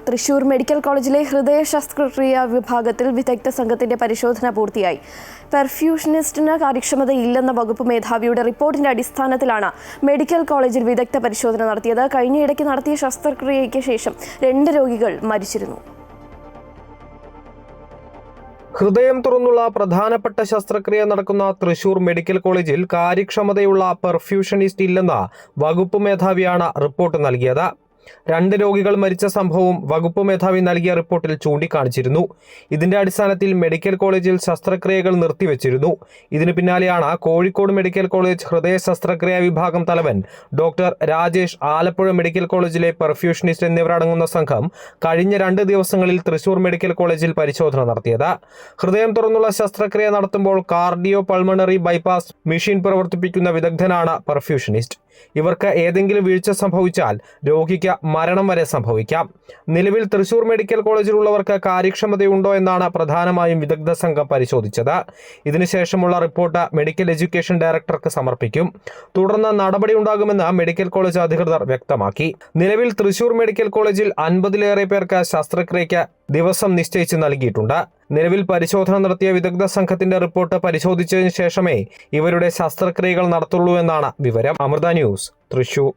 Thrissur medical കോളേജിലെ ഹൃദയ ശസ്ത്രക്രിയ വിഭാഗത്തിൽ വിദഗ്ധ സംഘത്തിന്റെ പരിശോധന പൂർത്തിയായി. പെർഫ്യൂഷനിസ്റ്റിന് കാര്യക്ഷമതയില്ലെന്ന വകുപ്പ് മേധാവിയുടെ റിപ്പോർട്ടിന്റെ അടിസ്ഥാനത്തിലാണ് മെഡിക്കൽ കോളേജിൽ വിദഗ്ധ പരിശോധന നടത്തിയത്. കഴിഞ്ഞയിടയ്ക്ക് നടത്തിയ ശസ്ത്രക്രിയയ്ക്ക് ശേഷം 2 രോഗികൾ മരിച്ചിരുന്നു. ഹൃദയം തുറന്നുള്ള പ്രധാനപ്പെട്ട ശസ്ത്രക്രിയ നടക്കുന്ന തൃശൂർ മെഡിക്കൽ കോളേജിൽ കാര്യക്ഷമതയുള്ള പെർഫ്യൂഷനിസ്റ്റ് ഇല്ലെന്ന വകുപ്പ് മേധാവിയാണ് റിപ്പോർട്ട് നൽകിയത്. 2 രോഗികൾ മരിച്ച സംഭവം വകുപ്പ് മേധാവി നൽകിയ റിപ്പോർട്ടിൽ ചൂണ്ടിക്കാണിച്ചിരുന്നു. ഇതിന്റെ അടിസ്ഥാനത്തിൽ മെഡിക്കൽ കോളേജിൽ ശസ്ത്രക്രിയകൾ നിർത്തിവെച്ചിരുന്നു. ഇതിനു പിന്നാലെയാണ് കോഴിക്കോട് മെഡിക്കൽ കോളേജ് ഹൃദയ ശസ്ത്രക്രിയ വിഭാഗം തലവൻ ഡോക്ടർ രാജേഷ്, ആലപ്പുഴ മെഡിക്കൽ കോളേജിലെ പെർഫ്യൂഷനിസ്റ്റ് എന്നിവരടങ്ങുന്ന സംഘം കഴിഞ്ഞ 2 ദിവസങ്ങളിൽ തൃശൂർ മെഡിക്കൽ കോളേജിൽ പരിശോധന നടത്തിയത്. ഹൃദയം തുറന്നുള്ള ശസ്ത്രക്രിയ നടത്തുമ്പോൾ കാർഡിയോ പൾമണറി ബൈപ്പാസ് മെഷീൻ പ്രവർത്തിപ്പിക്കുന്ന വിദഗ്ധനാണ് പെർഫ്യൂഷനിസ്റ്റ്. ഇവർക്ക് ഏതെങ്കിലും വീഴ്ച സംഭവിച്ചാൽ രോഗിക്ക് മരണം വരെ സംഭവിക്കാം. നിലവിൽ തൃശൂർ മെഡിക്കൽ കോളേജിലുള്ളവർക്ക് കാര്യക്ഷമതയുണ്ടോ എന്നാണ് പ്രധാനമായും വിദഗ്ധ സംഘം പരിശോധിച്ചത്. ഇതിനുശേഷമുള്ള റിപ്പോർട്ട് മെഡിക്കൽ എഡ്യൂക്കേഷൻ ഡയറക്ടർക്ക് സമർപ്പിക്കും. തുടർന്ന് നടപടിയുണ്ടാകുമെന്ന് മെഡിക്കൽ കോളേജ് അധികൃതർ വ്യക്തമാക്കി. നിലവിൽ തൃശൂർ മെഡിക്കൽ കോളേജിൽ 50-ലേറെ പേർക്ക് ശസ്ത്രക്രിയയ്ക്ക് ദിവസം നിശ്ചയിച്ച് നൽകിയിട്ടുണ്ട്. നിലവിൽ പരിശോധന നടത്തിയ വിദഗ്ധ സംഘത്തിന്റെ റിപ്പോർട്ട് പരിശോധിച്ചതിന് ശേഷമേ ഇവരുടെ ശസ്ത്രക്രിയകൾ നടത്തുള്ളൂ എന്നാണ് വിവരം. അമൃത ന്യൂസ്, തൃശൂർ.